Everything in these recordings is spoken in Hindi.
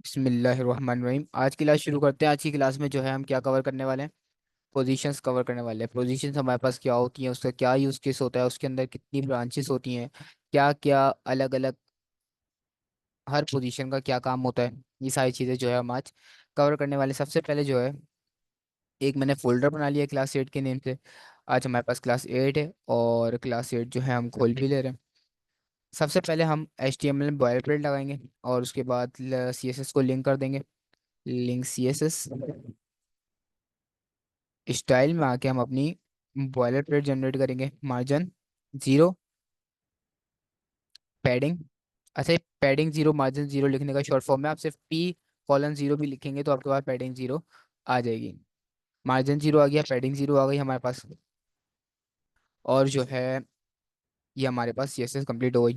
बिस्मिल्लाहिर्रहमानिर्रहीम। आज की क्लास शुरू करते हैं। आज की क्लास में जो है हम क्या कवर करने वाले हैं? पोजीशंस कवर करने वाले हैं। पोजीशंस हमारे पास क्या होती हैं, उसका क्या यूज केस होता है, उसके अंदर कितनी ब्रांचेस होती हैं, क्या क्या अलग अलग हर पोजीशन का क्या काम होता है, ये सारी चीज़ें जो है हम आज कवर करने वाले हैं। सबसे पहले जो है एक मैंने फोल्डर बना लिया क्लास 8 के नेम से। आज हमारे पास क्लास 8 है और क्लास 8 जो है हम खोल भी ले रहे हैं। सबसे पहले हम HTML में बॉयलप्लेट लगाएंगे और उसके बाद CSS को लिंक कर देंगे। लिंक CSS स्टाइल में आके हम अपनी बॉयलर प्लेट जनरेट करेंगे। Margin 0, padding. अच्छा, पैडिंग 0 मार्जिन 0 लिखने का शॉर्ट फॉर्म है। आप सिर्फ P:0 भी लिखेंगे तो आपके पास पैडिंग 0 आ जाएगी। मार्जिन 0 आ गया, पैडिंग 0 आ गई हमारे पास। और जो है ये हमारे पास CSS कंप्लीट हो गई।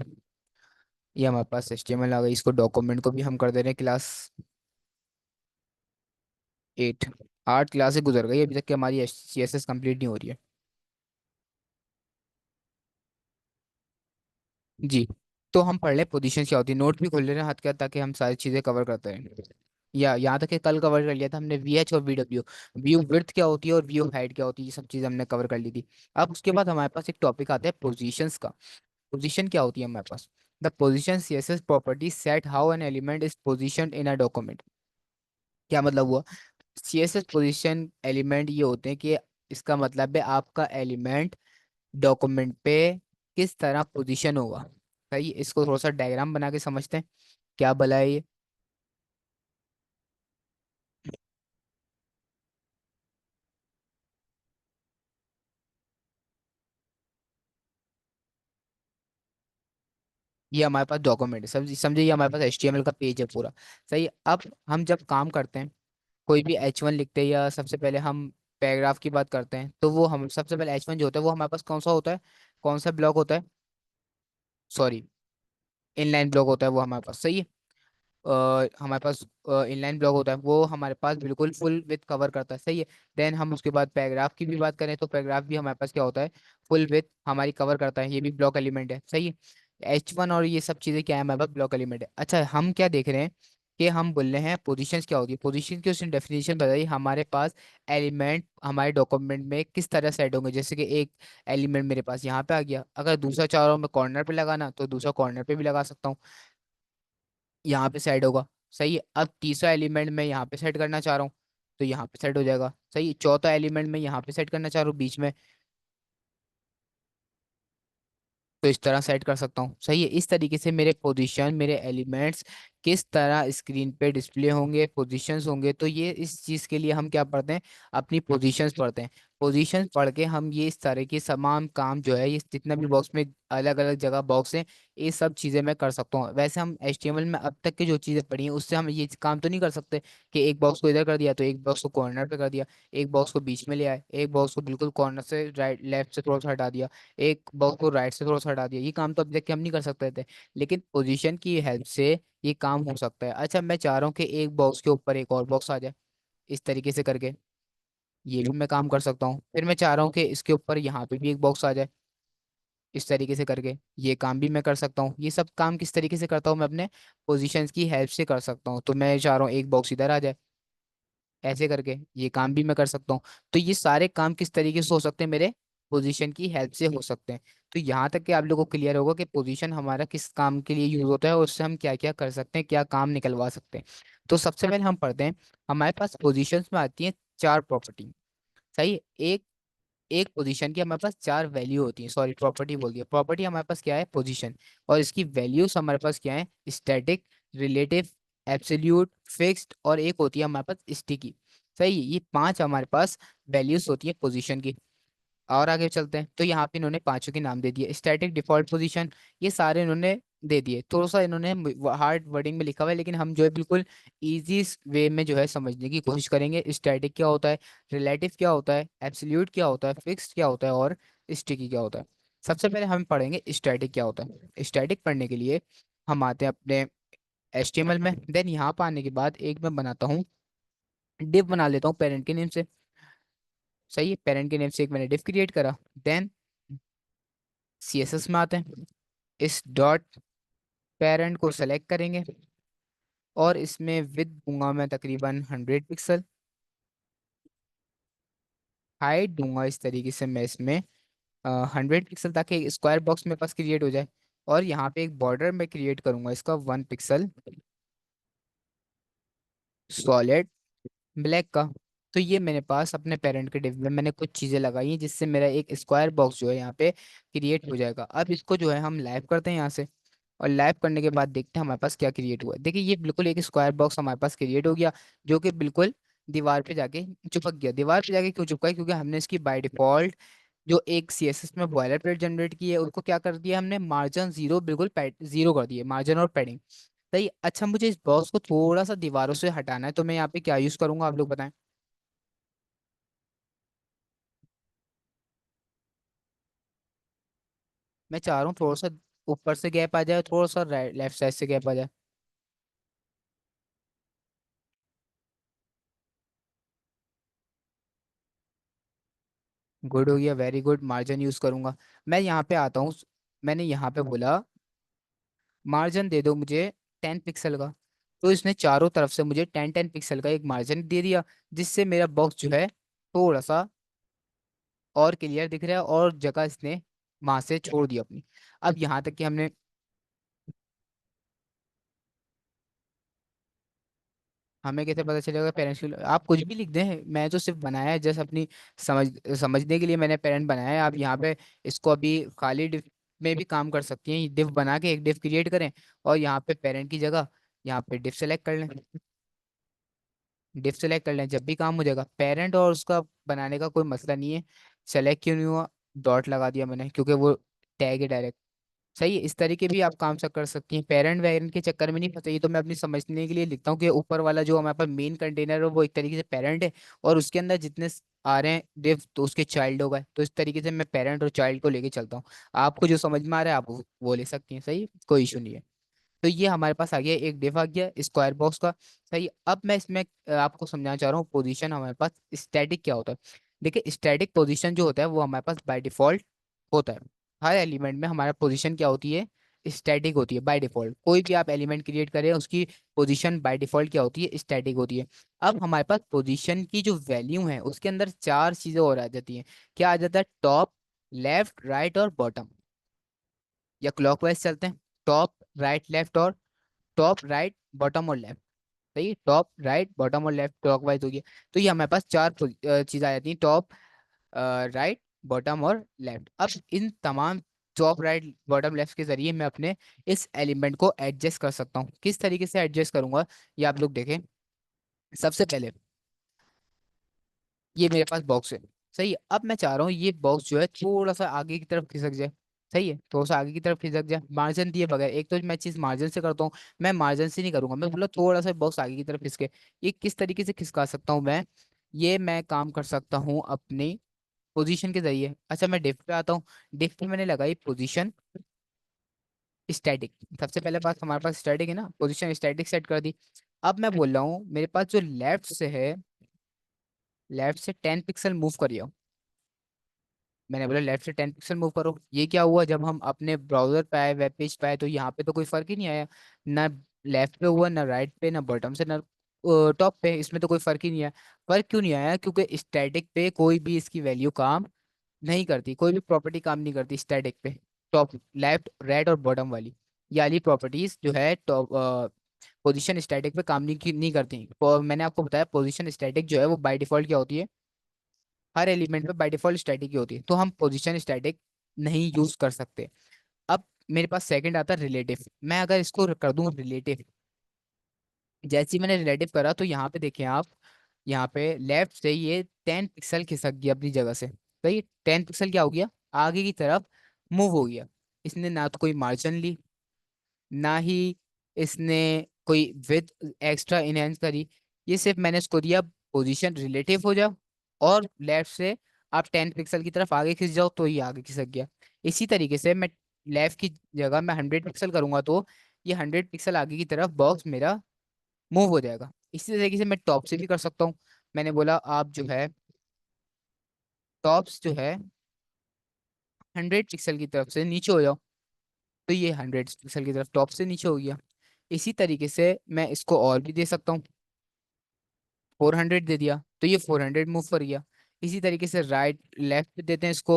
ये हमारे पास HTML आ गई। इसको डॉक्यूमेंट को भी हम कर दे रहे हैं क्लास 8। 8 क्लासेस गुजर गई अभी तक कि हमारी CSS कंप्लीट नहीं हो रही है। जी। तो हम पढ़ लें पोजीशन क्या होती है। नोट भी खोल ले रहे हैं हाथ के हाथ ताकि हम सारी चीजें कवर करते रहें। या यहाँ तक कि कल कवर कर लिया था हमने VH और VW। व्यू विड्थ क्या होती है और व्यू हाइट क्या होती है, ये सब चीजें हमने कवर कर ली थी। अब उसके बाद हमारे पास एक टॉपिक आता है पोजीशंस का। पोजीशन क्या होती है हमारे पास? The position CSS property set how an element is position in a document. क्या मतलब हुआ? CSS पोजीशन एलिमेंट ये होते हैं कि इसका मतलब है आपका एलिमेंट डॉक्यूमेंट पे किस तरह पोजीशन होगा। सही, इसको थोड़ा सा डायग्राम बना के समझते हैं। क्या भला है ये हमारे पास डॉक्यूमेंट है। समझिए समझिए, ये हमारे पास HTML का पेज है पूरा। सही है। अब हम जब काम करते हैं, कोई भी H1 लिखते हैं या सबसे पहले हम पैराग्राफ की बात करते हैं, तो वो हम सबसे पहले H1 जो होता है वो हमारे पास कौन सा होता है? कौन सा ब्लॉक होता है? सॉरी, इनलाइन ब्लॉक होता है वो हमारे पास। सही है। हमारे पास इनलाइन ब्लॉक होता है, वो हमारे पास बिल्कुल फुल विथ कवर करता है। सही है। देन हम उसके बाद पैराग्राफ की भी बात करें तो पैराग्राफ भी हमारे पास क्या होता है? फुल विथ हमारी कवर करता है, ये भी ब्लॉक एलिमेंट है। सही है। H1 और ये सब चीज़ें क्या है हमारे पास? ब्लॉक एलिमेंट है। अच्छा, हम क्या देख रहे हैं कि हम बोल रहे हैं पोजीशंस क्या होती है। पोजीशन की उसने डेफिनेशन बताई हमारे पास। एलिमेंट हमारे डॉक्यूमेंट में किस तरह सेट होंगे, जैसे कि एक एलिमेंट मेरे पास यहाँ पे आ गया, अगर दूसरा चाह रहा हूँ मैं कॉर्नर पे लगाना तो दूसरा कॉर्नर पे भी लगा सकता हूँ, यहाँ पे सेट होगा। सही है। अब तीसरा एलिमेंट मैं यहाँ पे सेट करना चाह रहा हूँ तो यहाँ पे सेट हो जाएगा। सही है। चौथा एलिमेंट मैं यहाँ पे सेट करना चाह रहा हूँ बीच में, तो इस तरह सेट कर सकता हूँ। सही है। इस तरीके से मेरे पोजीशन, मेरे एलिमेंट्स किस तरह स्क्रीन पे डिस्प्ले होंगे, पोजीशंस होंगे, तो ये इस चीज़ के लिए हम क्या पढ़ते हैं? अपनी पोजीशंस पढ़ते हैं। पोजीशंस पढ़ के हम ये इस तरह के तमाम काम जो है, ये जितना भी बॉक्स में अलग अलग जगह बॉक्स हैं, ये सब चीज़ें मैं कर सकता हूँ। वैसे हम HTML में अब तक की जो चीज़ें पढ़ी हैं उससे हम ये काम तो नहीं कर सकते कि एक बॉक्स को इधर कर दिया तो एक बॉक्स को कॉर्नर पे कर दिया, एक बॉक्स को बीच में ले आए, एक बॉक्स को बिल्कुल कॉर्नर से राइट लेफ्ट से थोड़ा सा हटा दिया, एक बॉक्स को राइट से थोड़ा सा हटा दिया। ये काम तो अभी तक के हम नहीं कर सकते थे, लेकिन पोजीशन की हेल्प से ये काम हो सकता है। अच्छा, मैं चाह रहा हूँ कि एक बॉक्स के ऊपर एक और बॉक्स आ जाए, इस तरीके से करके ये भी मैं काम कर सकता हूँ। फिर मैं चाह रहा हूँ कि इसके ऊपर यहाँ पे भी एक बॉक्स आ जाए, इस तरीके से करके ये काम भी मैं कर सकता हूँ। ये सब काम किस तरीके से करता हूँ? मैं अपने पोजीशंस की हेल्प से कर सकता हूँ। तो मैं चाह रहा हूँ एक बॉक्स इधर आ जाए, ऐसे करके ये काम भी मैं कर सकता हूँ। तो ये सारे काम किस तरीके से हो सकते हैं? मेरे पोजीशन की हेल्प से हो सकते हैं। तो यहाँ तक कि आप लोगों को क्लियर होगा कि पोजीशन हमारा किस काम के लिए यूज होता है और उससे हम क्या क्या कर सकते हैं, क्या काम निकलवा सकते हैं। तो सबसे पहले हम पढ़ते हैं। हमारे पास पोजीशंस में आती हैं 4 प्रॉपर्टी। सही है। एक एक पोजीशन की हमारे पास 4 वैल्यू होती है। सॉरी, प्रॉपर्टी बोल दिया। प्रॉपर्टी हमारे पास क्या है? पोजीशन। और इसकी वैल्यूज हमारे पास क्या है? स्टैटिक, रिलेटिव, एब्सोल्यूट, फिक्स्ड और एक होती है हमारे पास स्टिकी। सही है। ये 5 हमारे पास वैल्यूज होती है पोजीशन की। और आगे चलते हैं तो यहाँ पे इन्होंने पांचों के नाम दे दिए। स्टैटिक, डिफॉल्ट पोजीशन, ये सारे इन्होंने दे दिए। थोड़ा सा इन्होंने हार्ड वर्डिंग में लिखा हुआ है, लेकिन हम जो है बिल्कुल इजी वे में जो है समझने की कोशिश करेंगे। स्टैटिक क्या होता है, रिलेटिव क्या होता है, एब्सोल्यूट क्या होता है, फिक्स्ड क्या होता है और स्टिकी क्या होता है। सबसे पहले हम पढ़ेंगे स्टैटिक क्या होता है। स्टैटिक पढ़ने के लिए हम आते हैं अपने HTML में। देन यहाँ पर आने के बाद एक मैं बनाता हूँ, डिव बना लेता हूँ पेरेंट के नेम से। सही है। पेरेंट के नेम से एक मैंने डिव क्रिएट करा। देन CSS में आते हैं। इस डॉट पेरेंट को सेलेक्ट करेंगे। और इसमें विद दूंगा मैं तकरीबन 100 पिक्सल। हाइट दूंगा इस तरीके से मैं इसमें 100 पिक्सल, ताकि एक स्क्वायर बॉक्स मेरे पास क्रिएट हो जाए। और यहाँ पे एक बॉर्डर मैं क्रिएट करूंगा इसका 1 पिक्सल सॉलिड ब्लैक का। तो ये मेरे पास अपने पेरेंट के डिव में मैंने कुछ चीज़ें लगाई हैं, जिससे मेरा एक स्क्वायर बॉक्स जो है यहाँ पे क्रिएट हो जाएगा। अब इसको जो है हम लाइव करते हैं यहाँ से, और लाइव करने के बाद देखते हैं हमारे पास क्या क्रिएट हुआ है। देखिए ये बिल्कुल एक स्क्वायर बॉक्स हमारे पास क्रिएट हो गया, जो कि बिल्कुल दीवार पे जाके चिपक गया। दीवार पे जाके क्यों चिपका है? क्योंकि हमने इसकी बाय डिफॉल्ट जो एक सीएसएस में बॉयलर प्लेट जनरेट की है, उसको क्या कर दिया हमने, मार्जिन जीरो, बिल्कुल जीरो कर दिया, मार्जिन और पैडिंग। सही। अच्छा, मुझे इस बॉक्स को थोड़ा सा दीवारों से हटाना है, तो मैं यहाँ पे क्या यूज करूंगा, आप लोग बताएं। मैं चाह रहा हूँ थोड़ा सा ऊपर से गैप आ जाए, थोड़ा सा लेफ्ट साइड से गैप आ जाए। गुड हो गया, वेरी गुड, मार्जिन यूज करूंगा। मैं यहाँ पे आता हूँ, मैंने यहाँ पे बोला मार्जिन दे दो मुझे 10 पिक्सल का। तो इसने चारों तरफ से मुझे 10-10 पिक्सल का एक मार्जिन दे दिया, जिससे मेरा बॉक्स जो है थोड़ा सा और क्लियर दिख रहा है, और जगह इसने वहां से छोड़ दी अपनी। अब यहाँ तक कि हमने, हमें कैसे पता चलेगा पेरेंट्स की? आप कुछ भी लिख दें, मैं तो सिर्फ बनाया है जस्ट अपनी समझ समझने के लिए मैंने पेरेंट बनाया है। आप यहाँ पे इसको अभी खाली डिफ में भी काम कर सकती हैं, डिफ बना के एक डिफ क्रिएट करें, और यहाँ पे पेरेंट की जगह यहाँ पे डिफ सेलेक्ट कर लें। डिफ सेलेक्ट कर लें, जब भी काम हो जाएगा पेरेंट, और उसका बनाने का कोई मसला नहीं है। सेलेक्ट क्यों नहीं हुआ? डॉट लगा दिया मैंने, क्योंकि वो टैग है। सही है। इस तरीके भी आप काम से कर सकती हैं, पेरेंट वेरेंट के चक्कर में नहीं फंसे। ये तो मैं अपनी समझने के लिए लिखता हूँ कि ऊपर वाला जो हमारे पास मेन कंटेनर है वो एक तरीके से पेरेंट है, और उसके अंदर जितने आ रहे हैं डिव तो उसके चाइल्ड हो गए। तो इस तरीके से मैं पेरेंट और चाइल्ड को लेके चलता हूँ। आपको जो समझ में आ रहा है आप वो ले सकती हैं, सही, कोई इशू नहीं है। तो ये हमारे पास आ गया, एक डिव आ गया स्क्वायर बॉक्स का। सही। अब मैं इसमें आपको समझाना चाह रहा हूँ पोजीशन हमारे पास स्टैटिक क्या होता है। देखिए स्टैटिक पोजीशन जो होता है वो हमारे पास बाय डिफॉल्ट होता है। हर एलिमेंट में हमारा पोजीशन क्या होती है, स्टैटिक होती है बाय डिफॉल्ट। कोई भी आप एलिमेंट क्रिएट करें उसकी पोजीशन बाय डिफॉल्ट क्या होती है, स्टैटिक होती है। अब हमारे पास पोजीशन की जो वैल्यू है उसके अंदर चार चीजें और आ जाती हैं। क्या आ जाता है? टॉप, लेफ्ट, राइट और बॉटम। या क्लॉकवाइज चलते हैं, टॉप, राइट, लेफ्ट, और टॉप, राइट, बॉटम और लेफ्ट। सही। टॉप, राइट, बॉटम और लेफ्ट क्लॉकवाइज हो गया। तो ये हमारे पास चार चीज आ जाती हैं, टॉप, राइट, बॉटम और लेफ्ट। अब इन तमाम टॉप, राइट, बॉटम, लेफ्ट के जरिए मैं अपने इस एलिमेंट को एडजस्ट कर सकता हूँ। किस तरीके से एडजस्ट करूंगा, ये आप लोग देखें। सबसे पहले ये मेरे पास बॉक्स है। सही है। अब मैं चाह रहा हूँ ये बॉक्स जो है थोड़ा सा आगे की तरफ खिसक जाए। सही है, थोड़ा सा आगे की तरफ खिसक जाए मार्जिन दिए बगैर। एक तो मैं चीज मार्जिन से करता हूँ, मैं मार्जिन से नहीं करूंगा, मैं बोला थोड़ा सा बॉक्स आगे की तरफ खिसके। ये किस तरीके से खिसका सकता हूँ मैं? ये मैं काम कर सकता हूँ अपनी पोजीशन के जरिए। अच्छा, मैं डिफ पे आता हूँ। डिफ पे मैंने लगाई पोजीशन स्टैटिक। सबसे पहले बात हमारे पास स्टैटिक है ना, पोजीशन स्टैटिक सेट कर दी। अब मैं बोल रहा हूँ मेरे पास जो लेफ्ट से है, लेफ्ट से 10 पिक्सल मूव करिए। मैंने बोला लेफ्ट से 10 पिक्सल मूव करो। ये क्या हुआ? जब हम अपने ब्राउजर पे आए, वेब पेज पे आए, तो यहाँ पे तो कोई फर्क ही नहीं आया। ना लेफ्ट पे हुआ, ना राइट पे, ना बॉटम से, ना टॉप पे। इसमें तो कोई फर्क ही नहीं आया। फर्क क्यों नहीं आया? क्योंकि स्टैटिक पे कोई भी इसकी वैल्यू काम नहीं करती, कोई भी प्रॉपर्टी काम नहीं करती स्टैटिक पे। टॉप, लेफ्ट, राइट और बॉटम वाली, ये वाली प्रॉपर्टीज जो है टॉप पोजीशन स्टैटिक पे काम नहीं करती। मैंने आपको बताया पोजीशन स्टैटिक जो है वो बाय डिफॉल्ट क्या होती है, हर एलिमेंट पे बाय डिफॉल्ट स्टैटिक ही होती है। तो हम पोजीशन स्टैटिक नहीं यूज कर सकते। अब मेरे पास सेकंड आता है रिलेटिव। मैं अगर इसको कर दूं रिलेटिव, जैसे ही मैंने रिलेटिव करा तो यहाँ पे देखें आप, यहाँ पे लेफ्ट से ये 10 पिक्सल खिसक गया अपनी जगह से। तो ये 10 पिक्सल क्या हो गया, आगे की तरफ मूव हो गया। इसने ना तो कोई मार्जिन ली, ना ही इसने कोई विथ एक्स्ट्रा इनहेंस करी। ये सिर्फ मैंने इसको दिया पोजीशन रिलेटिव हो जाओ, और लेफ्ट से आप 10 पिक्सल की तरफ आगे खिंच जाओ, तो ये आगे खिसक गया। इसी तरीके से मैं लेफ्ट की जगह मैं 100 पिक्सल करूंगा, तो ये 100 पिक्सल आगे की तरफ बॉक्स मेरा मूव हो जाएगा। इसी तरीके से मैं टॉप से भी कर सकता हूँ। मैंने बोला आप जो है टॉप्स जो है 100 पिक्सल की तरफ से नीचे हो जाओ, तो ये 100 पिक्सल की तरफ टॉप से नीचे हो गया। इसी तरीके से मैं इसको और भी दे सकता हूँ। 400 दे दिया तो ये 400 मूव कर गया। इसी तरीके से राइट लेफ्ट पे देते हैं इसको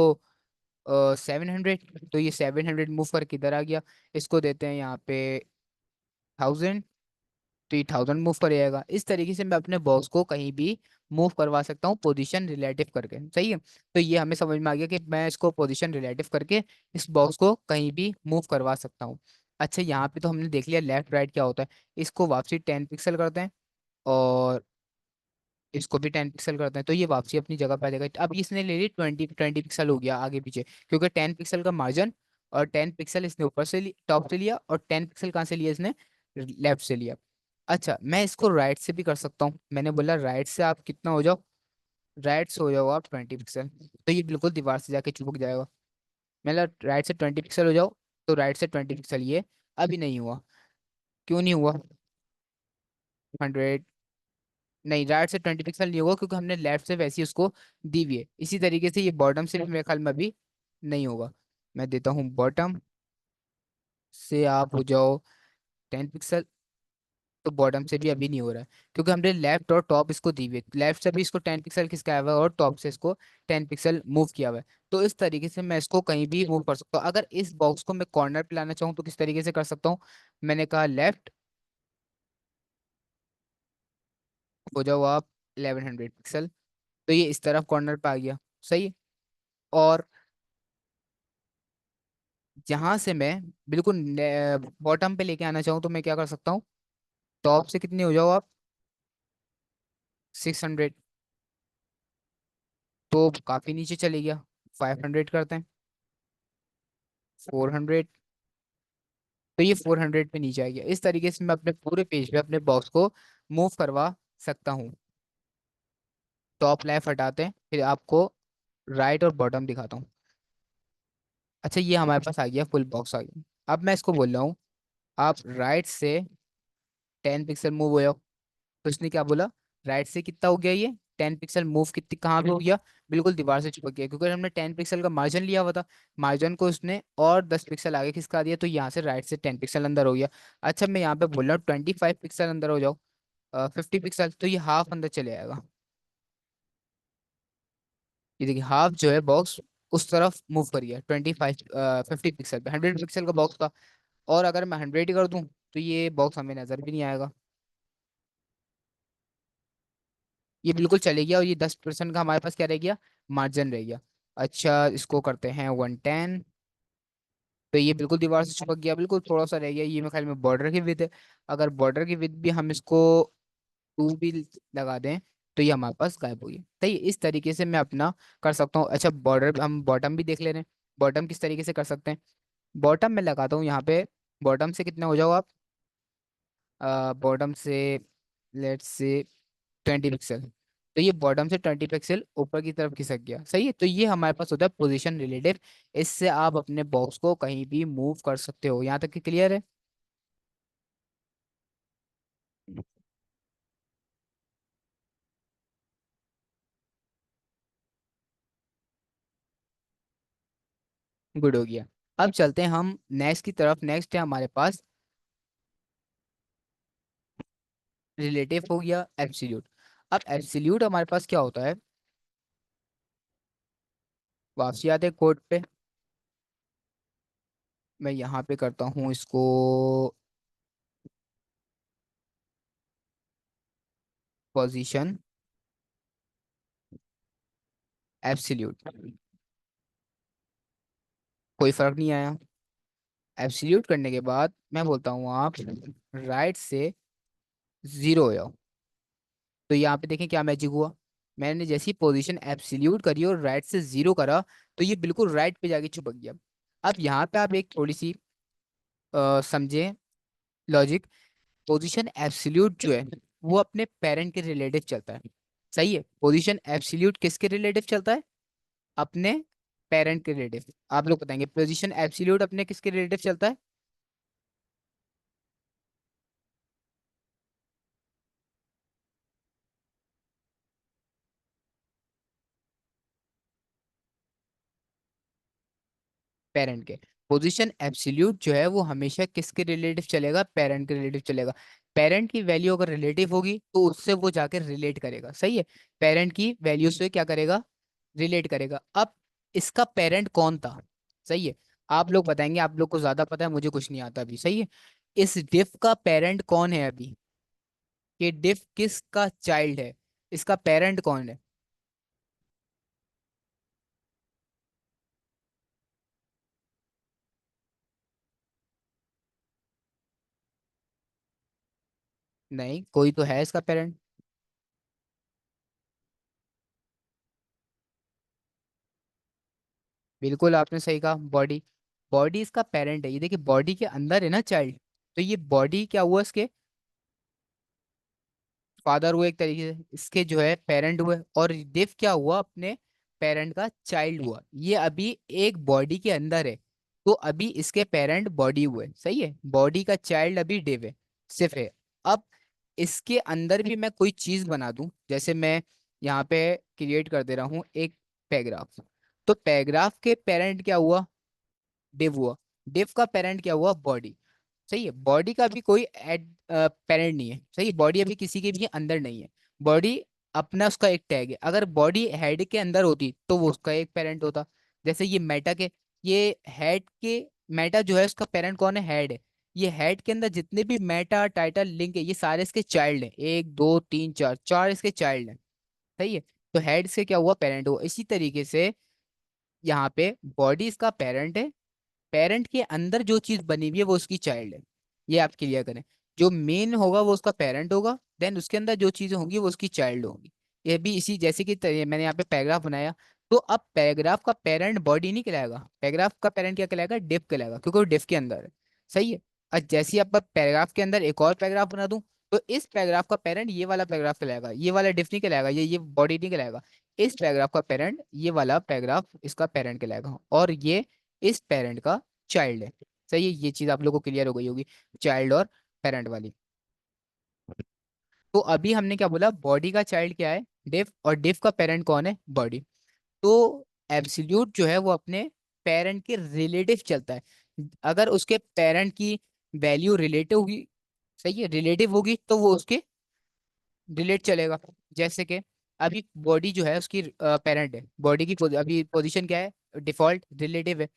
700, तो ये 700 मूव करके इधर आ गया। इसको देते हैं यहाँ पे 1000, तो ये 1000 मूव कर जाएगा। इस तरीके से मैं अपने बॉक्स को कहीं भी मूव करवा सकता हूँ पोजीशन रिलेटिव करके, सही है। तो ये हमें समझ में आ गया कि मैं इसको पोजीशन रिलेटिव करके इस बॉक्स को कहीं भी मूव करवा सकता हूँ। अच्छा, यहाँ पे तो हमने देख लिया लेफ्ट राइट क्या होता है। इसको वापसी 10 पिक्सल करते हैं और इसको भी 10 पिक्सल करते हैं, तो ये वापसी अपनी जगह पे आ जाएगा। अब इसने ले ली 20 20 पिक्सल हो गया आगे पीछे, क्योंकि 10 पिक्सल का मार्जिन, और 10 पिक्सल इसने ऊपर से टॉप से लिया, और 10 पिक्सल कहाँ से लिया इसने, लेफ्ट से लिया। अच्छा, मैं इसको राइट से भी कर सकता हूँ। मैंने बोला राइट से आप कितना हो जाओ, राइट से हो जाओ आप 20 पिक्सल, तो ये बिल्कुल दीवार से जाके चिपक जाएगा। मतलब राइट से 20 पिक्सल हो जाओ, तो राइट से 20 पिक्सल, ये अभी नहीं हुआ। क्यों नहीं हुआ? 100, नहीं, राइट से 20 पिक्सल नहीं होगा क्योंकि हमने लेफ्ट से वैसे ही उसको दी हुई है। इसी तरीके से ये बॉटम से भी मेरे ख्याल में अभी नहीं होगा। मैं देता हूँ बॉटम से आप हो जाओ 10 पिक्सल, तो बॉटम से भी अभी नहीं हो रहा है क्योंकि हमने लेफ्ट और टॉप इसको दी हुई है। लेफ्ट से भी इसको 10 पिक्सल खिसकाया हुआ है और टॉप से इसको 10 पिक्सल मूव किया हुआ है। तो इस तरीके से मैं इसको कहीं भी मूव कर सकता हूँ। अगर इस बॉक्स को मैं कॉर्नर पे लाना चाहूँ तो किस तरीके से कर सकता हूँ? मैंने कहा लेफ्ट हो जाओ आप 1100 पिक्सल, तो ये इस तरफ कॉर्नर पे आ गया, सही है। और जहां से मैं बिल्कुल बॉटम पे लेके आना चाहूँ तो मैं क्या कर सकता हूँ? टॉप से कितने हो जाओ आप, 600, तो काफी नीचे चले गया। 500 करते हैं, 400, तो ये 400 पे नीचे आ गया। इस तरीके से मैं अपने पूरे पेज पे अपने बॉक्स को मूव करवा सकता हूँ। टॉप लेफ्ट हटाते हैं, फिर आपको राइट और बॉटम दिखाता हूँ। अच्छा, ये हमारे पास आ गया, फुल बॉक्स आ गया। अब मैं इसको बोल रहा हूँ आप राइट से 10 पिक्सल मूव हो जाओ। तो इसने क्या बोला, राइट से कितना हो गया ये 10 पिक्सल मूव, कितनी कहाँ पे हो गया, बिल्कुल दीवार से चिपक गया, क्योंकि हमने 10 पिक्सल का मार्जिन लिया हुआ था। मार्जिन को उसने और 10 पिक्सल आगे खिसका दिया, तो यहाँ से राइट से 10 पिक्सल अंदर हो गया। अच्छा, मैं यहाँ पे बोल रहा हूँ 25 पिक्सल अंदर हो जाओ, 50 पिक्सल, तो ये हाफ अंदर चले आएगा। ये देखिए हाफ जो है बॉक्स उस तरफ मूव करिए 50 पिक्सल पे। 100 पिक्सल का बॉक्स था, और अगर मैं 100 कर दूं तो ये बॉक्स हमें नजर भी नहीं आएगा। ये बिल्कुल चले गया, और ये 10% का हमारे पास क्या रह गया, मार्जिन रह गया। अच्छा, इसको करते हैं 110, तो ये बिल्कुल दीवार से चिपक गया, बिल्कुल थोड़ा सा रह गया। ये मेरे ख्याल में बॉर्डर की विड्थ है। अगर बॉर्डर की विड्थ भी हम इसको 2 भी लगा दें तो ये हमारे पास गायब हो गया। तो ये इस तरीके से मैं अपना कर सकता हूँ। अच्छा, बॉर्डर हम बॉटम भी देख ले रहे हैं। बॉटम किस तरीके से कर सकते हैं? बॉटम में लगाता हूँ यहाँ पे, बॉटम से कितने हो जाओ आप, बॉटम से लेट्स से 20 पिक्सल, तो ये बॉटम से 20 पिक्सल ऊपर की तरफ खिसक गया, सही है। तो ये हमारे पास होता है पोजीशन रिलेटिव। इससे आप अपने बॉक्स को कहीं भी मूव कर सकते हो। यहाँ तक कि क्लियर है? गुड हो गया। अब चलते हैं हम नेक्स्ट की तरफ। नेक्स्ट है हमारे पास रिलेटिव हो गया एब्सोल्यूट। अब एब्सोल्यूट हमारे पास क्या होता है, वापसी आते हैं कोड पे। मैं यहाँ पे करता हूँ इसको पोजीशन एब्सोल्यूट, कोई फर्क नहीं आया। एब्सोल्यूट करने के बाद मैं बोलता हूँ आप राइट से 0 हो जाओ, तो यहाँ पे देखें क्या मैजिक हुआ। मैंने जैसी पोजीशन एब्सोल्यूट करी और राइट से 0 करा, तो ये बिल्कुल राइट पे जाके चिपक गया। अब यहाँ पे आप एक थोड़ी सी समझे लॉजिक। पोजीशन एब्सोल्यूट जो है वो अपने पेरेंट के रिलेटिव चलता है, सही है। पोजीशन एब्सोल्यूट किसके रिलेटिव चलता है? अपने पेरेंट के रिलेटिव। आप लोग बताएंगे पोजीशन एब्सोल्यूट अपने किसके रिलेटिव चलता है? पेरेंट के। पोजीशन एब्सोल्यूट जो है वो हमेशा किसके रिलेटिव चलेगा, पेरेंट के रिलेटिव चलेगा। पेरेंट की वैल्यू अगर रिलेटिव होगी तो उससे वो जाकर रिलेट करेगा, सही है। पेरेंट की वैल्यू से क्या करेगा, रिलेट करेगा। अब इसका पेरेंट कौन था, सही है। आप लोग बताएंगे, आप लोग को ज्यादा पता है, मुझे कुछ नहीं आता अभी, सही है। इस डिफ का पेरेंट कौन है अभी, कि डिफ किसका चाइल्ड है, इसका पेरेंट कौन है। नहीं, कोई तो है इसका पेरेंट। बिल्कुल आपने सही कहा, बॉडी। बॉडी इसका पेरेंट है, ये देखिए बॉडी के अंदर है ना चाइल्ड, तो ये बॉडी क्या हुआ इसके, फादर हुए एक तरीके से, इसके जो है पेरेंट हुए, और डिव क्या हुआ, अपने पेरेंट का चाइल्ड हुआ। ये अभी एक बॉडी के अंदर है, तो अभी इसके पेरेंट बॉडी हुए, सही है। बॉडी का चाइल्ड अभी डिव है, सिर्फ है। अब इसके अंदर भी मैं कोई चीज बना दूं, जैसे मैं यहाँ पे क्रिएट कर दे रहा हूँ एक पैराग्राफ, तो पैराग्राफ के पेरेंट क्या हुआ, डिव हुआ। डिव का पेरेंट क्या हुआ, बॉडी। सही है, बॉडी का भी कोई पेरेंट नहीं है, सही है। बॉडी अभी किसी के भी अंदर नहीं है। बॉडी अपना उसका एक टैग है, अगर बॉडी हेड के अंदर होती तो वो उसका एक पेरेंट होता। जैसे ये मेटा के, ये हेड के, मेटा जो है उसका पेरेंट कौन है, हेड है। ये हेड के अंदर जितने भी मेटा टाइटल लिंक है, ये सारे इसके चाइल्ड हैं, एक दो तीन चार, चार इसके चाइल्ड हैं, सही है। तो हेड से क्या हुआ, पेरेंट हुआ। इसी तरीके से यहाँ पे बॉडी इसका पेरेंट है, पेरेंट के अंदर जो चीज बनी हुई है वो उसकी चाइल्ड है। ये आप क्लियर करें, जो मेन होगा वो उसका पेरेंट होगा, देन उसके अंदर जो चीजें होंगी वो उसकी चाइल्ड होंगी। ये भी इसी जैसे कि मैंने यहाँ पे पैराग्राफ बनाया, तो अब पैराग्राफ का पेरेंट बॉडी नहीं कहलाएगा, पैराग्राफ का पेरेंट क्या कहलाएगा, डिफ कहलाएगा, क्योंकि वो डिफ के अंदर है, सही है। और जैसे ही आप पैराग्राफ के अंदर एक और पैराग्राफ बना दूं, तो इस पैराग्राफ का पेरेंट ये वाला पैराग्राफ कहलाएगा, ये वाला डिफ नहीं कहलाएगा, ये बॉडी नहीं कहलाएगा। इस पैराग्राफ का पेरेंट ये वाला पैराग्राफ इसका पेरेंट कहलाएगा, और ये इस पेरेंट का चाइल्ड है, सही है। ये चीज आप लोगों को क्लियर हो गई होगी, चाइल्ड और पेरेंट वाली। तो अभी हमने क्या बोला, बॉडी का चाइल्ड क्या है, डिफ, और डिफ का पेरेंट कौन है, बॉडी। तो एब्सोल्यूट जो है वो अपने पेरेंट के रिलेटिव चलता है। अगर उसके पेरेंट की वैल्यू रिलेटिव होगी, सही है, रिलेटिव होगी, तो वो उसके रिलेट चलेगा। जैसे कि अभी बॉडी जो है उसकी पेरेंट है, बॉडी की अभी पोजीशन क्या है, डिफॉल्ट रिलेटिव है।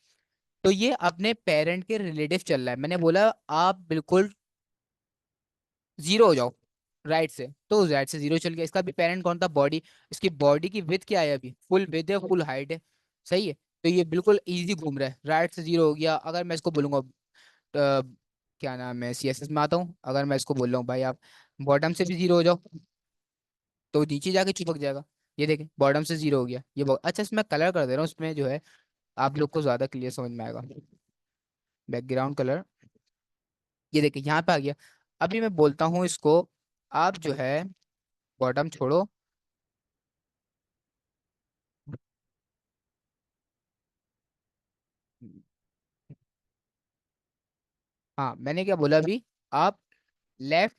तो ये अपने पेरेंट के रिलेटिव चल रहा है। मैंने बोला आप बिल्कुल जीरो हो जाओ राइट से, तो राइट से जीरो चल गया। इसका भी पेरेंट कौन था, बॉडी। इसकी बॉडी की विड्थ क्या है, अभी फुल विड्थ है, फुल हाइट है, सही है। तो ये बिल्कुल इजी घूम रहा है, राइट से जीरो हो गया। अगर मैं इसको बोलूंगा क्या नाम है, सीएसएस में आता हूँ, अगर मैं इसको बोल रहा हूँ भाई आप बॉटम से भी जीरो हो जाओ, तो नीचे जाके चिपक जाएगा। ये देखें, बॉटम से जीरो हो गया, ये बहुत अच्छा। इसमें कलर कर दे रहा हूँ, इसमें जो है आप लोग को ज्यादा क्लियर समझ में आएगा। बैकग्राउंड कलर, ये देखिए यहाँ पे आ गया। अभी मैं बोलता हूँ इसको, आप जो है बॉटम छोड़ो। हाँ, मैंने क्या बोला अभी, आप लेफ्ट,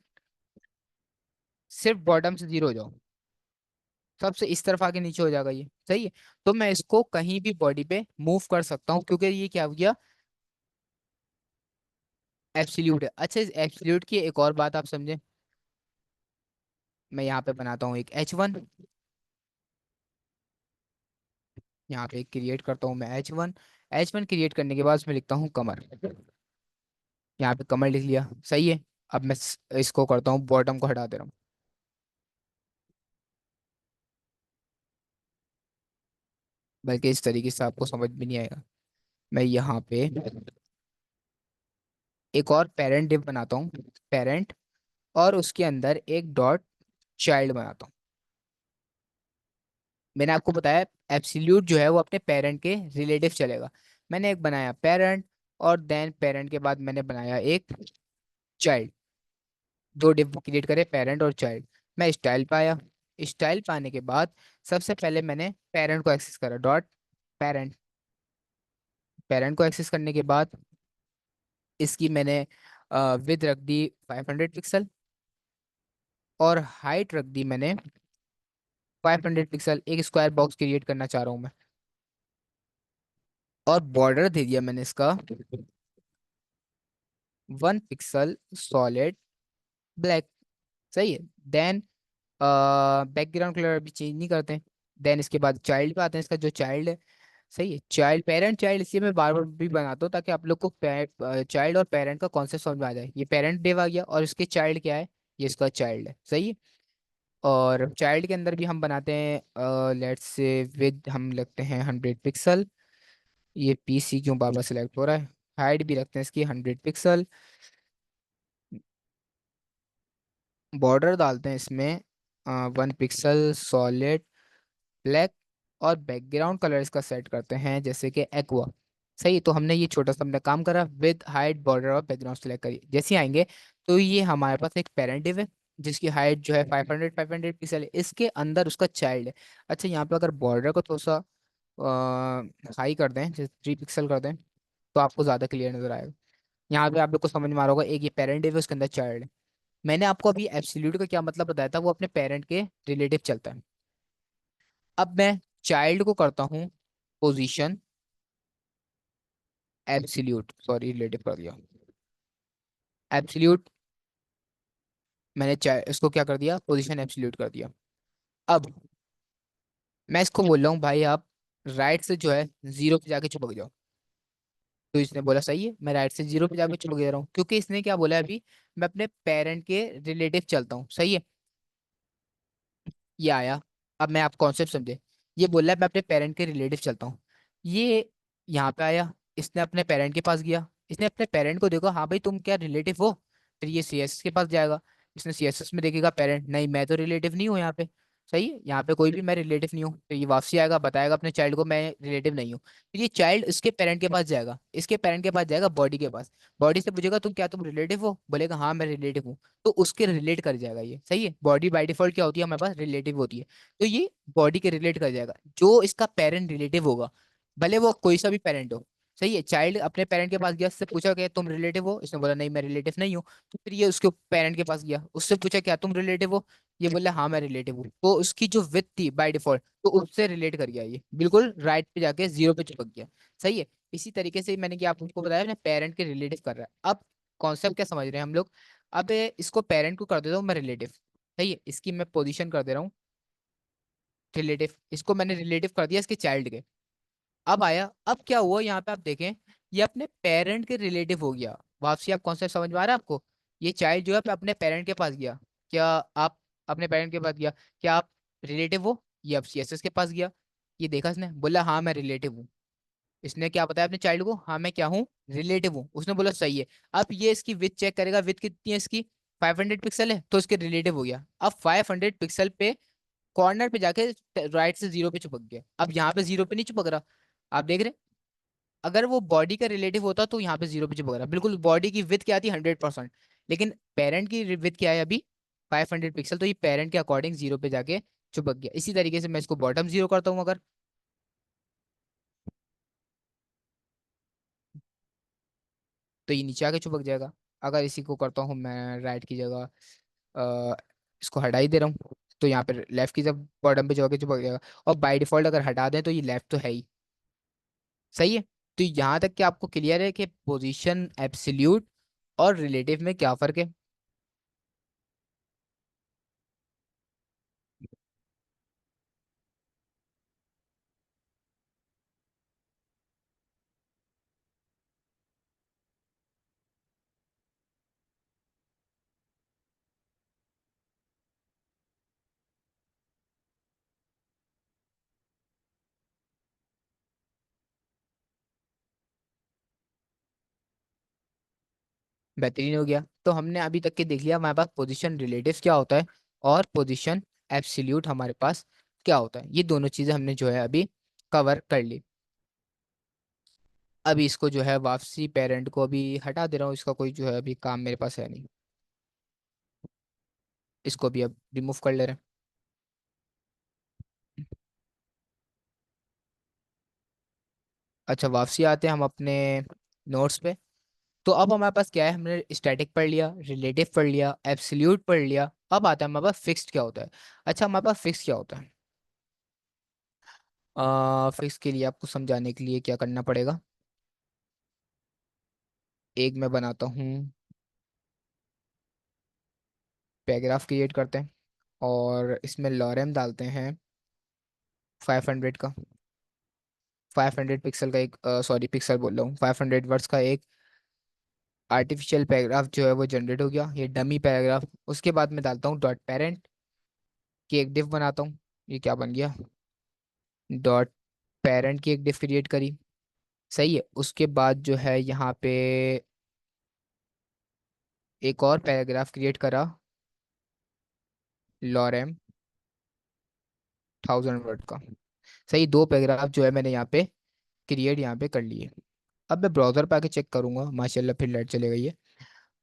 सिर्फ बॉटम से जीरो हो जाओ, सबसे इस तरफ आके नीचे हो जाएगा ये, सही है। तो मैं इसको कहीं भी बॉडी पे मूव कर सकता हूँ, क्योंकि ये क्या हो गया, एब्सोल्यूट है। अच्छा, इस एब्सोल्यूट की एक और बात आप समझे, मैं यहाँ पे बनाता हूँ एक H1, यहाँ पे क्रिएट करता हूँ मैं H1। H1 क्रिएट करने के बाद उसमें लिखता हूँ कमर, यहाँ पे कमर लिख लिया, सही है। अब मैं इसको करता हूँ, बॉटम को हटा दे रहा हूँ, बल्कि इस तरीके से आपको समझ भी नहीं आएगा। मैं यहाँ पे एक और पेरेंट डिव बनाता हूँ, पेरेंट, और उसके अंदर एक डॉट चाइल्ड बनाता हूँ। मैंने आपको बताया एब्सोल्यूट जो है वो अपने पेरेंट के रिलेटिव चलेगा। मैंने एक बनाया पेरेंट, और देन पेरेंट के बाद मैंने बनाया एक चाइल्ड, दो डिव क्रिएट करे, पेरेंट और चाइल्ड। मैं स्टाइल पाया, स्टाइल पाने के बाद सबसे पहले मैंने पेरेंट को एक्सेस करा, डॉट पेरेंट। पेरेंट को एक्सेस करने के बाद इसकी मैंने विद रख दी 500 पिक्सल, और हाइट रख दी मैंने 500 पिक्सल। एक स्क्वायर बॉक्स क्रिएट करना चाह रहा हूँ मैं, और बॉर्डर दे दिया मैंने इसका 1 पिक्सल सॉलिड ब्लैक। सही है। देन बैकग्राउंड कलर अभी चेंज नहीं करते हैं। देन इसके बाद चाइल्ड पे आते हैं, इसका जो चाइल्ड है। सही है, चाइल्ड पेरेंट चाइल्ड इसलिए मैं बार बार भी बनाता हूँ ताकि आप लोग को चाइल्ड और पेरेंट का कॉन्सेप्ट समझ में आ जाए। ये पेरेंट डेव आ गया और इसके चाइल्ड क्या है, ये इसका चाइल्ड है। सही है। और चाइल्ड के अंदर भी हम बनाते हैं, लेट्स से विद हम लगते हैं 100 पिक्सल। ये पीसी क्यों बार बार सिलेक्ट हो रहा है। हाइट भी रखते हैं इसकी 100 पिक्सल। बॉर्डर डालते हैं इसमें 1 पिक्सल सॉलिड ब्लैक। और बैकग्राउंड कलर इसका सेट करते हैं जैसे कि एक्वा। सही है, तो हमने ये छोटा सा अपना काम करा, विद हाइट बॉर्डर और बैकग्राउंड सेलेक्ट करिए। जैसे ही आएंगे तो ये हमारे पास एक पेरेंट डिव है जिसकी हाइट जो है 500 पिक्सल है, इसके अंदर उसका चाइल्ड है। अच्छा, यहाँ पे अगर बॉर्डर को थोड़ा सा हाई कर दें, जैसे 3 पिक्सल कर दें, तो आपको ज़्यादा क्लियर नजर आएगा। यहाँ पे आप लोग को समझ में आ रहा होगा, एक ये पेरेंट डिव है उसके अंदर चाइल्ड है। मैंने आपको अभी एब्सोल्यूट का क्या मतलब बताया था, वो अपने पेरेंट के रिलेटिव चलता है। अब मैं चाइल्ड को करता हूँ पोजीशन एब्सोल्यूट, सॉरी रिलेटिव कर दिया एब्सोल्यूट। मैंने इसको क्या कर दिया, पोजीशन एब्सोल्यूट कर दिया। अब मैं इसको बोल रहा हूँ भाई आप राइट से जो है 0 पे जाके चिपक जाओ। तो इसने बोला सही है, मैं राइट से 0 पे जाके चिपक जा रहा हूँ क्योंकि इसने क्या बोला है अभी, मैं अपने पेरेंट के रिलेटिव चलता हूँ। सही है, ये आया। अब मैं आप कॉन्सेप्ट समझे। ये बोल रहा है मैं अपने पेरेंट के रिलेटिव चलता हूँ। ये यहाँ पे आया, इसने अपने पेरेंट के पास गया, इसने अपने पेरेंट को देखो, हाँ भाई तुम क्या रिलेटिव हो। फिर ये सीएसएस के पास जाएगा, इसने सीएसएस में देखेगा पेरेंट, नहीं मैं तो रिलेटिव नहीं हूँ यहाँ पे। सही है, यहाँ पे कोई भी मैं रिलेटिव नहीं हूँ। तो ये वापसी आएगा, बताएगा अपने चाइल्ड को मैं रिलेटिव नहीं हूँ। फिर ये चाइल्ड इसके पेरेंट के पास जाएगा, इसके पेरेंट के पास जाएगा बॉडी के पास। बॉडी से पूछेगा तुम क्या तुम रिलेटिव हो, बोलेगा हाँ मैं रिलेटिव हूँ। तो उसके रिलेट कर जाएगा ये। सही है, बॉडी बाय डिफॉल्ट क्या होती है हमारे पास, रिलेटिव होती है। तो ये बॉडी के रिलेट कर जाएगा जो इसका पेरेंट रिलेटिव होगा, भले वो कोई सा भी पेरेंट हो। सही है, चाइल्ड अपने पेरेंट के पास गया, उससे पूछा क्या तुम रिलेटिव हो, इसने बोला नहीं मैं रिलेटिव नहीं हूँ। तो फिर ये उसके पेरेंट के पास गया, उससे पूछा क्या तुम रिलेटिव हो, ये बोला हाँ मैं रिलेटिव हूँ। तो उसकी जो विथ थी बाय डिफॉल्ट, तो उससे रिलेट कर गया, ये बिल्कुल राइट पे जाके 0 पे चिपक गया। सही है। इसी तरीके से मैंने क्या आपको बताया, अपने पेरेंट के रिलेटिव कर रहा है। अब कॉन्सेप्ट क्या समझ रहे हैं हम लोग। अब इसको पेरेंट को कर देता हूँ मैं रिलेटिव। सही है, इसकी मैं पोजीशन कर दे रहा हूँ रिलेटिव, इसको मैंने रिलेटिव कर दिया इसके चाइल्ड के। अब आया, अब क्या हुआ यहाँ पे आप देखें, ये अपने पेरेंट के रिलेटिव हो गया। वापसी आप कॉन्सेप्ट समझ में आ रहा है आपको। ये चाइल्ड जो है अपने पेरेंट के पास गया। क्या आप अपने पेरेंट के पास गया, क्या आप रिलेटिव हो, ये अब सीएसएस के पास गया। ये देखा इसने, बोला हाँ मैं रिलेटिव हूँ। इसने क्या बताया अपने चाइल्ड को, हाँ मैं क्या हूँ रिलेटिव हूँ, उसने बोला सही है। अब ये इसकी विथ चेक करेगा, विथ कितनी है इसकी 500 पिक्सल है, तो इसके रिलेटिव हो गया। अब 500 पिक्सल पे कॉर्नर पे जाके राइट से 0 पे चिपक गया। अब यहाँ पे 0 पे नहीं चिपक रहा, आप देख रहे हैं। अगर वो बॉडी का रिलेटिव होता तो यहाँ पे 0 पे चिपक रहा, बिल्कुल बॉडी की विथ क्या थी 100%। लेकिन पेरेंट की विथ क्या है अभी 500 पिक्सल, तो ये पेरेंट के अकॉर्डिंग 0 पे जाके चिपक गया। इसी तरीके से मैं इसको बॉटम 0 करता हूँ अगर, तो ये नीचे आके चिपक जाएगा। अगर इसी को करता हूँ मैं राइट की जगह, अ, इसको हटा ही दे रहा हूँ, तो यहाँ पे लेफ्ट की जब बॉटम पे जाके चिपक जाएगा। और बाय डिफॉल्ट अगर हटा दें तो ये लेफ्ट तो है ही। सही है। तो यहाँ तक कि आपको क्लियर है कि पोजीशन एब्सोल्यूट और रिलेटिव में क्या फर्क है। बेहतरीन हो गया। तो हमने अभी तक के देख लिया हमारे पास पोजीशन रिलेटिव क्या होता है और पोजीशन एब्सोल्यूट हमारे पास क्या होता है। ये दोनों चीजें हमने जो है अभी कवर कर ली। अभी इसको जो है वापसी पेरेंट को अभी हटा दे रहा हूँ, इसका कोई जो है अभी काम मेरे पास है नहीं। इसको भी अब रिमूव कर ले रहे हैं। अच्छा, वापसी आते हैं हम अपने नोट्स पे। तो अब हमारे पास क्या है, हमने स्टैटिक पढ़ लिया, रिलेटिव पढ़ लिया, एब्सोल्यूट पढ़ लिया। अब आता है हमारे पास फिक्स्ड क्या होता है। अच्छा, हमारे पास फिक्स क्या होता है। फिक्स के लिए आपको समझाने के लिए क्या करना पड़ेगा, एक मैं बनाता हूँ, पैराग्राफ क्रिएट करते हैं और इसमें लॉरेम डालते हैं 500 का, 500 पिक्सल का एक, सॉरी पिक्सल बोल रहा हूँ, 500 वर्ड्स का एक आर्टिफिशियल पैराग्राफ जो है वो जनरेट हो गया, ये डमी पैराग्राफ। उसके बाद मैं डालता हूँ डॉट पेरेंट की एक डिफ बनाता हूँ, ये क्या बन गया, डॉट पेरेंट की एक डिफ क्रिएट करी। सही है, उसके बाद जो है यहाँ पे एक और पैराग्राफ क्रिएट करा, लॉरेम 1000 वर्ड का। सही, दो पैराग्राफ जो है मैंने यहाँ पे क्रिएट यहाँ पे कर लिए। अब मैं ब्राउज़र पे आके चेक करूंगा, माशाल्लाह फिर लाइट चले गई है।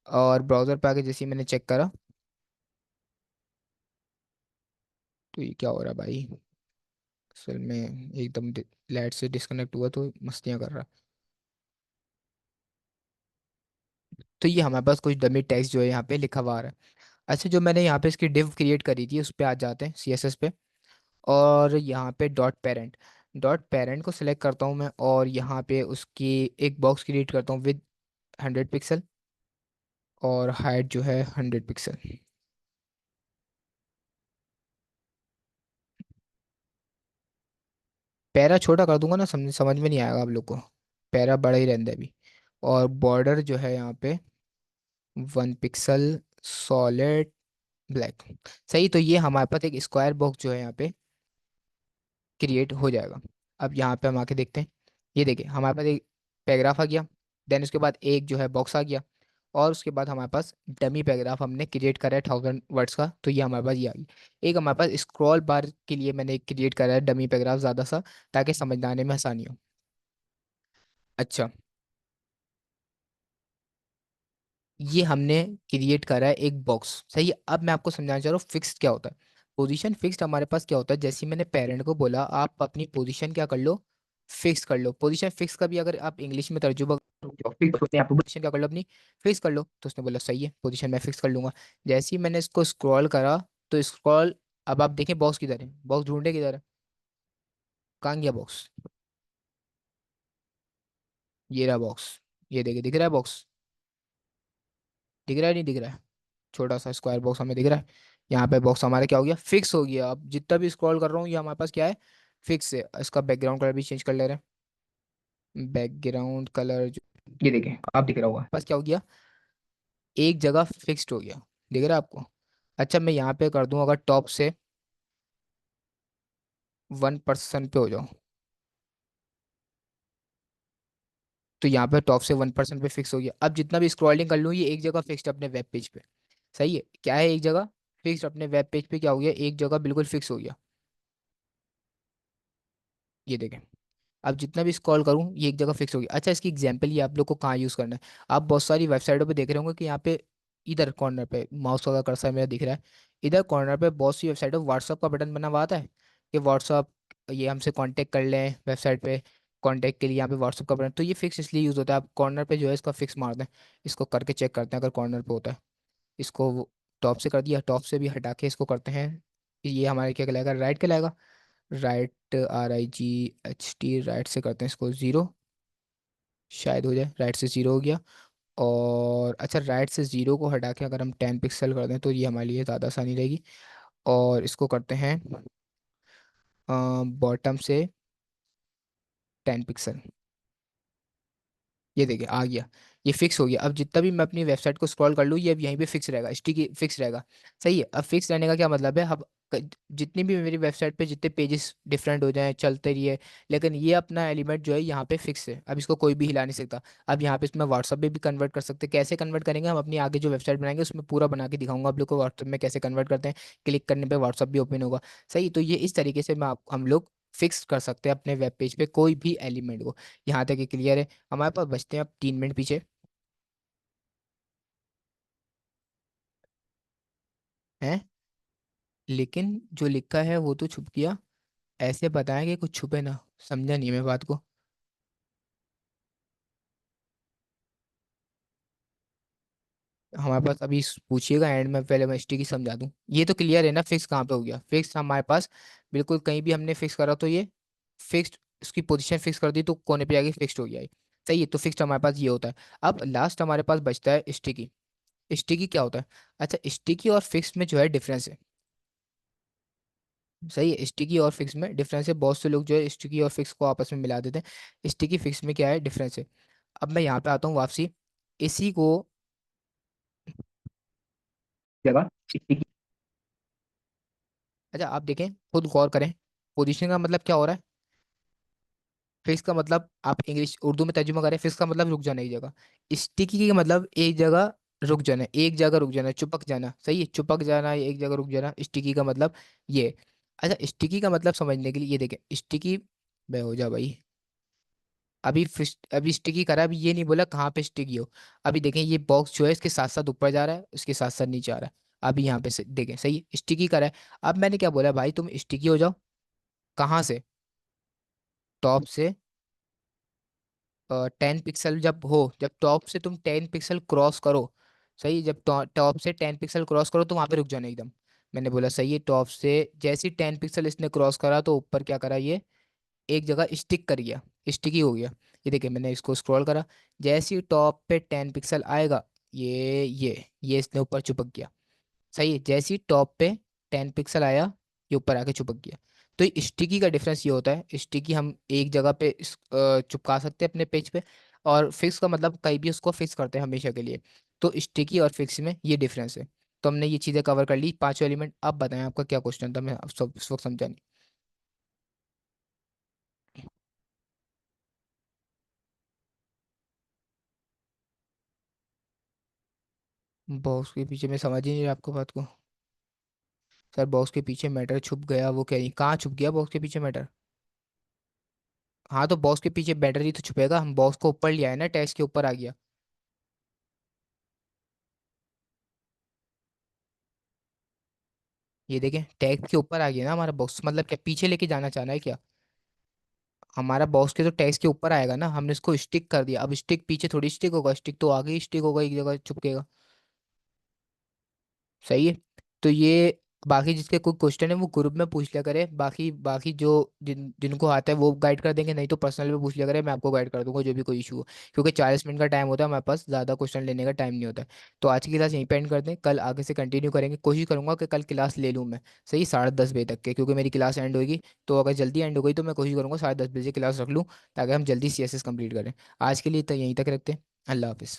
और ब्राउज़र पे आके जैसे ही मैंने चेक करा, तो ये क्या हो रहा है भाई, असल में एकदम लाइट से डिस्कनेक्ट हुआ तो मस्तियाँ कर रहा। तो ये हमारे पास कुछ डमी टेक्स्ट जो है यहाँ पे लिखा हुआ आ रहा है। अच्छा, जो मैंने यहाँ पे इसकी डिव क्रिएट करी थी उस पर आ जाते हैं, CSS पे। और यहाँ पे डॉट पेरेंट को सिलेक्ट करता हूँ मैं, और यहाँ पे उसकी एक बॉक्स क्रिएट करता हूँ विद 100 पिक्सल, और हाइट जो है 100 पिक्सल। पैरा छोटा कर दूंगा ना, समझ समझ में नहीं आएगा आप लोग को, पैरा बड़ा ही रहता है अभी। और बॉर्डर जो है यहाँ पे 1 पिक्सल, सॉलिड ब्लैक। सही, तो ये हमारे पास एक स्क्वायर बॉक्स जो है यहाँ पे क्रिएट हो जाएगा। अब यहाँ पे हम आके देखते हैं, ये देखिए हमारे पास एक पैराग्राफ आ गया, देन उसके बाद एक जो है बॉक्स आ गया, और उसके बाद हमारे पास डमी पैराग्राफ हमने क्रिएट करा है 1000 वर्ड्स का, तो ये हमारे पास ये आ गई। एक हमारे पास स्क्रॉल बार के लिए मैंने एक क्रिएट करा है डमी पैराग्राफ ज़्यादा सा, ताकि समझने में आसानी हो। अच्छा, ये हमने क्रिएट करा है एक बॉक्स। सही है, अब मैं आपको समझाना चाह रहा हूँ फिक्स्ड क्या होता है। पोजीशन फिक्स्ड हमारे पास क्या होता है, जैसे ही मैंने पेरेंट को बोला आप अपनी पोजीशन क्या कर लो, फिक्स कर लो। पोजीशन फिक्स का भी अगर आप इंग्लिश में तर्जुमा करोगे, आप पोजीशन क्या कर लो अपनी, फिक्स कर लो। तो उसने बोला सही है, पोजीशन मैं फिक्स कर लूंगा। जैसे ही मैंने इसको स्क्रॉल करा, तो स्क्रॉल, अब आप देखें बॉक्स किधर है, बॉक्स ढूंढे किधर है, कहाँ गया बॉक्स, ये रहा बॉक्स, ये देखिए दिख रहा है बॉक्स, दिख रहा है नहीं दिख रहा है, छोटा सा स्क्वायर बॉक्स हमें दिख रहा है। यहाँ पे बॉक्स हमारा क्या हो गया, फिक्स हो गया। अब जितना भी स्क्रॉल कर रहा हूँ ये हमारे पास क्या है, फिक्स है। इसका बैकग्राउंड कलर भी चेंज कर ले रहे हैं, बैकग्राउंड कलर जो, ये देखें आप दिख रहा होगा पास क्या हो गया, एक जगह फिक्स्ड हो गया, दिख रहा है आपको। अच्छा, मैं यहाँ पे कर दूं अगर टॉप से 1% पे हो जाओ, तो यहाँ पे टॉप से 1% पे फिक्स हो गया। अब जितना भी स्क्रॉलिंग कर लूँ ये एक जगह फिक्स्ड अपने वेब पेज पे। सही है, क्या है एक जगह फिक्स्ड अपने वेब पेज पे, क्या हो गया, एक जगह बिल्कुल फिक्स हो गया। ये देखें, अब जितना भी स्क्रॉल करूँ ये एक जगह फिक्स होगी। अच्छा, इसकी एग्जांपल ये आप लोग को कहाँ यूज़ करना है, आप बहुत सारी वेबसाइटों पे देख रहे होंगे कि यहाँ पे इधर कॉर्नर पे माउस का कर्सर मेरा दिख रहा है, इधर कॉर्नर पे बहुत सी वेबसाइटों व्हाट्सअप का बटन बना हुआ आता है कि व्हाट्सअप ये हमसे कांटेक्ट कर लें वेबसाइट पे, कांटेक्ट के लिए यहाँ पे व्हाट्सअप का बटन। तो ये फिक्स इसलिए यूज़ होता है, आप कॉर्नर पे जो है इसका फिक्स मार दें। इसको करके चेक करते हैं अगर कॉर्नर पे होता है। इसको टॉप से कर दिया, टॉप से भी हटा के इसको करते हैं, ये हमारे क्या कहलाएगा, राइट कहलाएगा। राइट, RIGHT, राइट से करते हैं इसको 0, शायद हो जाए, राइट से 0 हो गया। और अच्छा, राइट से 0 को हटा के अगर हम 10 पिक्सल कर दें तो ये हमारे लिए ज़्यादा आसानी रहेगी। और इसको करते हैं बॉटम से 10 पिक्सल, ये देखिए आ गया, ये फिक्स हो गया। अब जितना भी मैं अपनी वेबसाइट को स्क्रॉल कर लूँ ये अब यहीं पे फिक्स रहेगा, स्टिकी फिक्स रहेगा। सही है, अब फिक्स रहने का क्या मतलब है, अब जितनी भी मेरी वेबसाइट पे जितने पेजेस डिफरेंट हो जाएं चलते रहिए, लेकिन ये अपना एलिमेंट जो है यहाँ पे फिक्स है, अब इसको कोई भी हिला नहीं सकता। अब यहाँ पे इसमें व्हाट्सअप पे भी कन्वर्ट कर सकते हैं, कैसे कन्वर्ट करेंगे हम अपनी आगे जो वेबसाइट बनाएंगे उसमें पूरा बना के दिखाऊंगा आप लोग को व्हाट्सअप में कैसे कन्वर्ट करते हैं। क्लिक करने पे व्हाट्सअप भी ओपन होगा। सही, तो ये इस तरीके से हम लोग फिक्स कर सकते हैं अपने वेब पेज पे कोई भी एलिमेंट को। यहाँ तक ये क्लियर है। हमारे पास बचते हैं अब 3 मिनट पीछे हैं, लेकिन जो लिखा है वो तो छुप गया, ऐसे बताएं कि कुछ छुपे ना। समझा नहीं मैं बात को। हमारे पास अभी पूछिएगा एंड में, पहले मैं स्टिकी समझा दूं। ये तो क्लियर है ना, फिक्स कहाँ पे हो गया, फिक्स हमारे पास बिल्कुल कहीं भी हमने फिक्स करा तो ये फिक्स्ड, उसकी पोजीशन फिक्स कर दी तो कोने पे जाके फिक्स्ड हो गया है। सही है, तो फिक्स्ड हमारे पास ये होता है। अब लास्ट हमारे पास बचता है स्टिकी। स्टिकी क्या होता है? अच्छा, स्टिकी और फिक्स्ड में जो है डिफरेंस है। सही है, स्टिकी और फिक्स में डिफरेंस है। बहुत से लोग जो है स्टिकी और फिक्स को आपस में मिला देते हैं। स्टिकी फिक्स में क्या है डिफरेंस है? अब मैं यहाँ पे आता हूँ वापसी, इसी को जगह स्टिकी। अच्छा आप देखें, खुद गौर करें, पोजीशन का मतलब क्या हो रहा है? फिक्स का मतलब आप इंग्लिश उर्दू में तर्जुमा करें, फिक्स का मतलब रुक जाना एक जगह। स्टिकी का मतलब एक जगह रुक जाना, एक जगह रुक जाना, चिपक जाना। सही है, चिपक जाना, एक जगह रुक जाना, स्टिकी का मतलब ये। अच्छा, स्टिकी का मतलब समझने के लिए ये देखें, स्टिकी बे हो जा भाई। अभी स्टिकी करा, अभी ये नहीं बोला कहाँ पे स्टिकी हो। अभी देखें, ये बॉक्स जो है इसके साथ साथ ऊपर जा रहा है, उसके साथ साथ नीचे आ रहा है। अभी यहाँ पे देखें, सही स्टिकी करा है। अब मैंने क्या बोला भाई, तुम स्टिकी हो जाओ। कहाँ से? टॉप से। 10 पिक्सल जब हो, जब टॉप से तुम 10 पिक्सल क्रॉस करो। सही, जब टॉप से 10 पिक्सल क्रॉस करो तो वहां पे रुक जाना एकदम। मैंने बोला सही है, टॉप से जैसे ही 10 पिक्सल इसने क्रॉस करा तो ऊपर क्या करा ये, एक जगह स्टिक कर गया, स्टिकी हो गया। ये देखिए, मैंने इसको स्क्रॉल करा, जैसे ही टॉप पे 10 पिक्सल आएगा, ये इसने ऊपर चिपक गया। सही है, जैसे ही टॉप पे 10 पिक्सल आया, ये ऊपर आके चिपक गया। तो स्टिकी का डिफरेंस ये होता है, स्टिकी हम एक जगह पे चिपका सकते हैं अपने पेज पे, और फिक्स का मतलब कहीं भी उसको फिक्स करते हैं हमेशा के लिए। तो स्टिकी और फिक्स में ये डिफरेंस है। तो हमने ये चीज़ें कवर कर ली, पांचों एलिमेंट। अब बताएं आपका क्या क्वेश्चन था, मैं अब सब इस वक्त समझा नहीं। बॉक्स के पीछे, मैं समझ ही नहीं रहा आपको बात को। सर बॉक्स के पीछे मैटर छुप गया, वो कह रही कहाँ छुप गया बॉक्स के पीछे मैटर? हाँ तो बॉक्स के पीछे मैटर ही तो छुपेगा, हम बॉक्स को ऊपर लिया है ना, टेक्स्ट के ऊपर आ गया। ये देखें, टैग के ऊपर आ गया ना हमारा बॉक्स, मतलब क्या पीछे लेके जाना चाहना है क्या? हमारा बॉक्स के तो टैग के ऊपर आएगा ना, हमने इसको स्टिक कर दिया। अब स्टिक पीछे थोड़ी स्टिक होगा, स्टिक तो आगे ही स्टिक होगा, एक जगह चुपकेगा। सही है। तो ये बाकी जिसके कोई क्वेश्चन है वो ग्रुप में पूछ लिया करे, बाकी बाकी जो जिनको आता है वो गाइड कर देंगे, नहीं तो पर्सनल में पूछ लिया करे, मैं आपको गाइड कर दूंगा जो भी कोई इशू हो। क्योंकि 40 मिनट का टाइम होता है हमारे पास, ज़्यादा क्वेश्चन लेने का टाइम नहीं होता है। तो आज की क्लास यहीं पे एंड करते हैं, कल आगे से कंटिन्यू करेंगे। कोशिश करूंगा कि कल क्लास ले लूँ मैं, सही 10:30 बजे तक के, क्योंकि मेरी क्लास एंड होगी। तो अगर जल्दी एंड हो गई तो मैं कोशिश करूंगा 10:30 बजे क्लास रख लूँ, ताकि हम जल्दी CSS कंप्लीट करें। आज के लिए तो यहीं तक रखते हैं। अल्लाह हाफिज़।